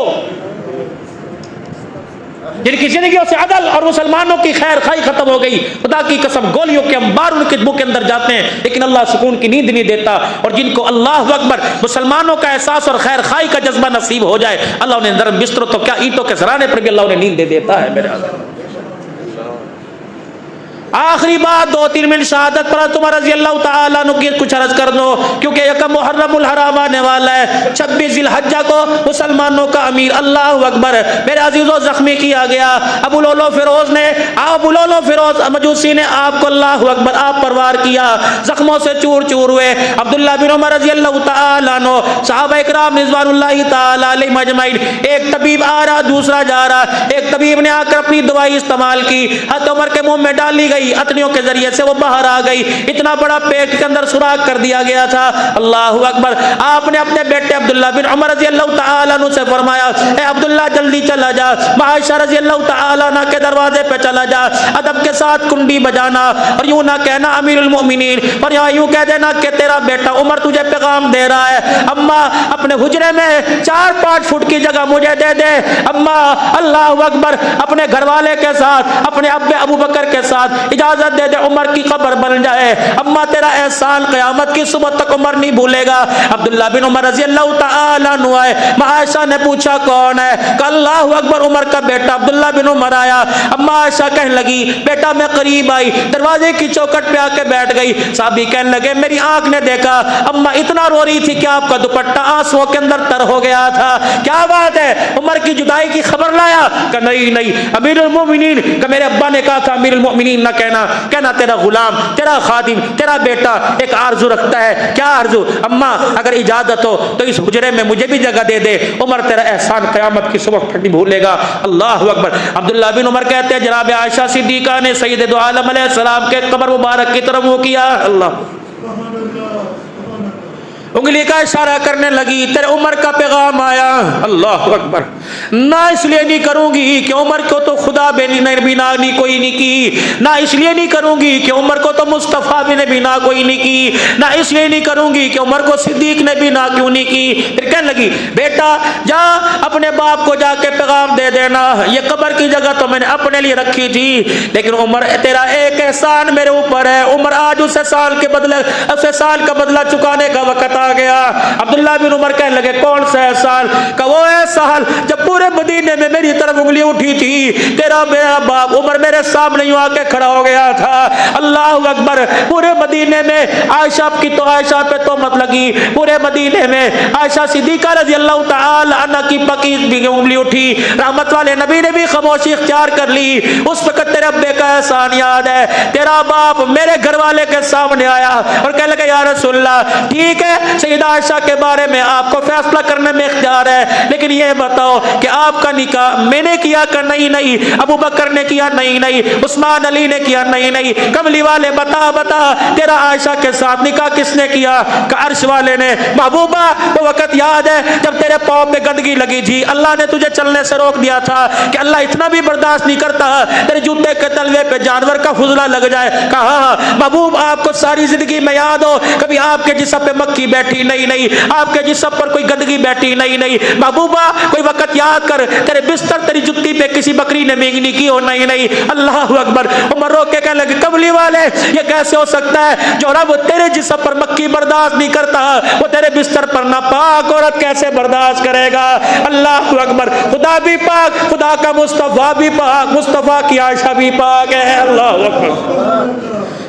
جن کی زندگیوں سے عدل اور مسلمانوں کی خیر خائی ختم ہو گئی، خدا کی قسم گولیوں کے انبار ان کے منہ کے اندر جاتے ہیں لیکن اللہ سکون کی نیند نہیں دیتا، اور جن کو اللہ اکبر مسلمانوں کا احساس اور خیر خائی کا جذبہ نصیب ہو جائے، اللہ انہیں نرم بستروں تو کیا اینٹوں کے سرانے پر بھی اللہ انہیں نیند دے دیتا ہے۔ میرے آخری بات 2-3 منٹ شہادت پر تمہارا رضی اللہ تعالیٰ عنہ کی کچھ عرض کر دو، کیونکہ یکم محرم الحرام آنے والا ہے، 26 ذی الحجہ کو مسلمانوں کا امیر اللہ اکبر میرے عزیزوں زخمی کیا گیا، ابو لولو فیروز مجوسی نے آپ کو اللہ اکبر آپ پر وار کیا، زخموں سے چور چور ہوئے، عبداللہ بن عمر رضی اللہ تعالیٰ عنہ صحابہ اکرام رضوان اللہ تعالیٰ علیہم اجمعین، ایک طبیب آ رہا دوسرا جا رہا، ایک طبیب نے آ کر اپنی دوائی استعمال کی، حضرت عمر کے منہ میں ڈالی گئی، اتنیوں کے ذریعے سے وہ باہر آ گئی، اتنا بڑا پیٹ کے اندر سوراخ کر دیا گیا تھا، اللہ اکبر۔ آپ نے اپنے بیٹے عبداللہ بن عمر رضی اللہ تعالیٰ عنہ سے فرمایا اے عبداللہ جلدی چلا جا، عائشہ رضی اللہ تعالیٰ عنہ کے دروازے پہ چلا جا، ادب کے ساتھ کنڈی بجانا اور یوں نہ کہنا امیر المؤمنین، اور یوں کہہ دینا کہ تیرا بیٹا عمر تجھے پیغام دے رہا ہے، اما اپنے حجرے میں 4-5 فٹ کی جگہ مجھے دے دے، اما اللہ اکبر اپنے گھر والے کے ساتھ اپنے ابو بکر کے ساتھ اجازت دے دے عمر کی قبر بن جائے، اما تیرا احسان قیامت کی صبح تک عمر نہیں بھولے گا۔ عبداللہ بن عمر رضی اللہ تعالیٰ عنہ آئے، عائشہ نے پوچھا کون ہے؟ کہ اللہ اکبر عمر کا بیٹا عبداللہ بن عمر آیا، اما عائشہ کہنے لگی بیٹا میں قریب آئی، دروازے کی چوکٹ پہ آ کے بیٹھ گئی، صحابی کہنے لگے میری آنکھ نے دیکھا اما اتنا رو رہی تھی کہ آپ کا دوپٹہ آنسوؤں کے اندر تر ہو گیا تھا، کیا بات ہے عمر کی جدائی کی خبر لایا؟ کہ نہیں امیر المومنین، کہ میرے ابا نے کہا تھا امیر المومنین نہ کہنا تیرا غلام تیرا خادم تیرا بیٹا ایک آرزو رکھتا ہے، کیا آرزو؟ اما اگر اجازت ہو تو اس حجرے میں مجھے بھی جگہ دے دے، عمر تیرا احسان قیامت کی صبح تک نہیں بھولے گا، اللہ اکبر۔ عبداللہ بن عمر کہتے ہیں جناب عائشہ صدیقہ نے سید دو عالم علیہ السلام کے قبر مبارک کی طرف منہ کیا، اللہ انگلی کا اشارہ کرنے لگی تیرے عمر کا پیغام آیا، اللہ اکبر، نہ اس لیے نہیں کروں گی کہ عمر کو تو خدا بنا کوئی نہیں کی، نہ اس لیے نہیں کروں گی کہ عمر کو تو مصطفیٰ نے بنا کوئی نہیں کی، نہ اس لیے نہیں کروں گی کہ عمر کو صدیق نے بنا کیوں نہیں کی۔ پھر کہنے لگی بیٹا جا اپنے باپ کو جا کے پیغام دے دینا، یہ قبر کی جگہ تو میں نے اپنے لیے رکھی تھی، لیکن عمر تیرا ایک احسان میرے اوپر ہے، عمر آج اسے سال کا بدلہ چکانے کا وقت آ گیا۔ عبداللہ بن عمر کہنے لگے کون سا احسان؟ کہ وہ احسان جب پورے مدینے میں میری طرف انگلی اٹھی تھی، تیرا میرا باپ عمر میرے سامنے یوں آ کے کھڑا ہو گیا تھا، اللہ اکبر۔ پورے مدینے میں عائشہ کی تو عائشہ پہ تہمت لگی، پورے مدینے میں عائشہ صدیقہ رضی اللہ تعالی عنہ کی پکیز بھی انگلی اٹھی، رحمت والے نبی نے بھی خاموشی اختیار کر لی۔ اس وقت تیرے ابے کا احسان یاد ہے، تیرا باپ میرے گھر والے کے سامنے آیا اور کہنے لگا یا رسول اللہ ٹھیک ہے سیدہ عائشہ کے بارے میں آپ کو فیصلہ کرنے میں اختیار ہے، لیکن یہ بتاؤ کہ آپ کا نکاح میں نے کیا کہ نہیں، ابو بکر نے کیا نہیں، عثمان علی نے کیا نہیں، کملی والے بتا تیرا عائشہ کے ساتھ نکاح کس نے کیا؟ کہ عرش والے نے۔ محبوبہ وہ وقت یاد ہے جب تیرے پاؤں پہ گندگی لگی تھی، اللہ نے تجھے چلنے سے روک دیا تھا کہ اللہ اتنا بھی برداشت نہیں کرتا تیرے جوتے کے تلوے پہ جانور کا فضلہ لگ جائے۔ کہا محبوب آپ کو ساری زندگی میں یاد ہو کبھی آپ کے جسم پہ مکھی بیٹھی نہیں، آپ کے جسم پر کوئی گندگی بیٹھی نہیں، محبوبہ کوئی وقت یاد کر تیرے بستر تیری جتی پہ کسی بکری نے مینگنی کی ہو نہیں، اللہ اکبر۔ عمر رو کے کہنے لگے کملی والے یہ کیسے ہو سکتا ہے؟ جو رب تیرے جسم پر مکھی برداشت نہیں کرتا وہ تیرے بستر پر ناپاک عورت کیسے برداشت کرے گا؟ اللہ اکبر۔ خدا بھی پاک، خدا کا مصطفیٰ بھی پاک، مصطفیٰ کی عائشہ بھی پاک ہے، اللہ اکبر۔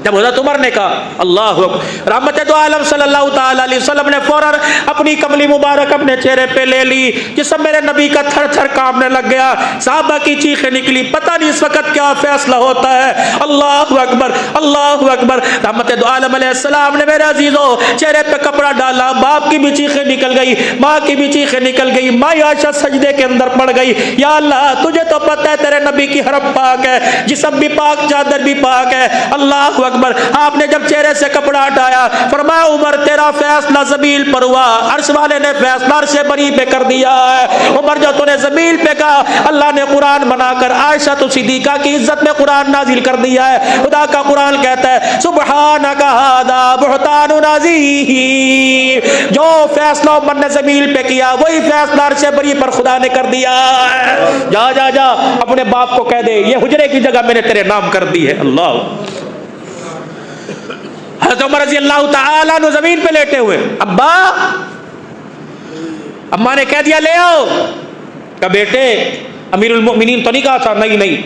جب حضرت عمر نے کہا اللہ اکبر، رحمت دو عالم صلی اللہ تعالی علیہ وسلم نے فوراً اپنی کملی مبارک اپنے چہرے پہ لے لی، جسم میرے نبی کا تھر تھر کانپنے لگ گیا، صحابہ کی چیخیں نکلی، پتہ نہیں اس وقت کیا فیصلہ ہوتا ہے۔ اللہ اکبر اللہ اکبر۔ رحمت دو عالم علیہ السلام نے میرے عزیزوں چہرے پہ کپڑا ڈالا، باپ کی بھی چیخیں نکل گئی، ماں کی بھی چیخیں نکل گئی، ماں عائشہ سجدے کے اندر پڑ گئی، یا اللہ تجھے تو پتہ ہے تیرے نبی کی حرم پاک ہے، جسم بھی پاک، چادر بھی پاک ہے۔ اللہ اکبر۔ آپ نے جب چہرے سے کپڑا ہٹایا فرمایا عمر تیرا فیصلہ زمین پر ہوا، عرش والے نے فیصلہ عرش بری پہ کر دیا ہے۔ عمر جو تو نے زمین پہ کہا، اللہ نے قرآن بنا کر عائشہ تو صدیقہ کی عزت میں قرآن نازل کر دیا ہے۔ خدا کا قرآن کہتا ہے سبحانک ھذا بہتان عظیم، جو فیصلہ عمر نے زمین پہ کیا وہی فیصلہ عرش بری پر خدا نے کر دیا ہے۔ جا جا جا اپنے باپ کو کہہ دے یہ حجرے کی جگہ میں نے تیرے نام کر دی ہے۔ اللہ۔ حضرت عمر رضی اللہ تعالیٰ عنہ زمین پہ لیٹے ہوئے، ابا، اماں نے کہہ دیا لے آؤ، کہ بیٹے امیر المؤمنین تو نہیں کہا تھا، نہیں نہیں،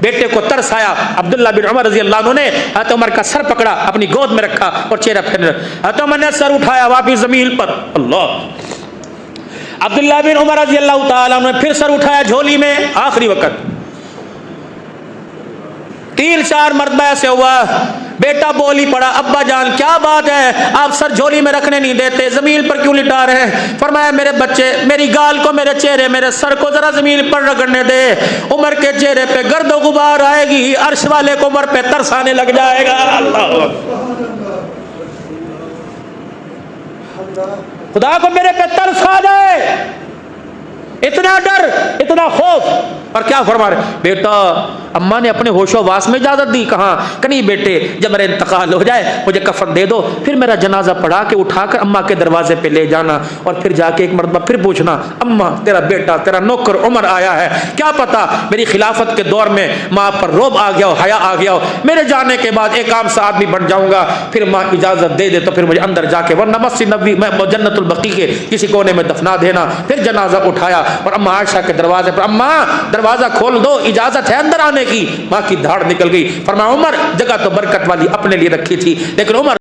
بیٹے کو ترس آیا۔ عبداللہ بن عمر رضی اللہ عنہ نے حضرت عمر کا سر پکڑا، اپنی گود میں رکھا اور چہرہ پھیرا، حضرت عمر نے سر اٹھایا واپس زمین پر۔ اللہ۔ عبداللہ بن عمر رضی اللہ تعالیٰ عنہ نے پھر سر اٹھایا جھولی میں، آخری وقت 3-4 مرتبہ ایسے ہوا، بیٹا بول ہی پڑا ابا جان کیا بات ہے، آپ سر جھولی میں رکھنے نہیں دیتے، زمین پر کیوں لٹا رہے ہیں؟ فرمایا میرے بچے میری گال کو، میرے چہرے، میرے سر کو ذرا زمین پر رگڑنے دے، عمر کے چہرے پہ گرد و غبار آئے گی، عرش والے کو عمر پہ ترس آنے لگ جائے گا۔ اللہ، خدا کو میرے پہ ترس آ جائے، اتنا ڈر، اتنا خوف۔ اور کیا فرما رہے بیٹا، اماں نے اپنے ہوش و واس میں اجازت دی، کہاں کہ نہیں بیٹے جب میرا انتقال ہو جائے مجھے کفن دے دو، پھر میرا جنازہ پڑھا کے اٹھا کر اماں کے دروازے پہ لے جانا، اور پھر جا کے ایک مرتبہ پھر پوچھنا اماں تیرا بیٹا تیرا نوکر عمر آیا ہے، کیا پتا میری خلافت کے دور میں ماں پر روب آ گیا ہو، حیا آ گیا ہو، میرے جانے کے بعد ایک عام سا آدمی بن جاؤں گا، پھر ماں اجازت دے دے تو پھر مجھے اندر جا کے ورنہ مسجد نبوی میں جنت البقیع کے کسی کونے میں دفنا دینا۔ پھر جنازہ اٹھایا اور اماں عائشہ کے دروازے پر، اماں دروازہ کھول دو، اجازت ہے اندر آنے کی۔ ماں کی دھاڑ نکل گئی، فرمایا عمر جگہ تو برکت والی اپنے لیے رکھی تھی، لیکن عمر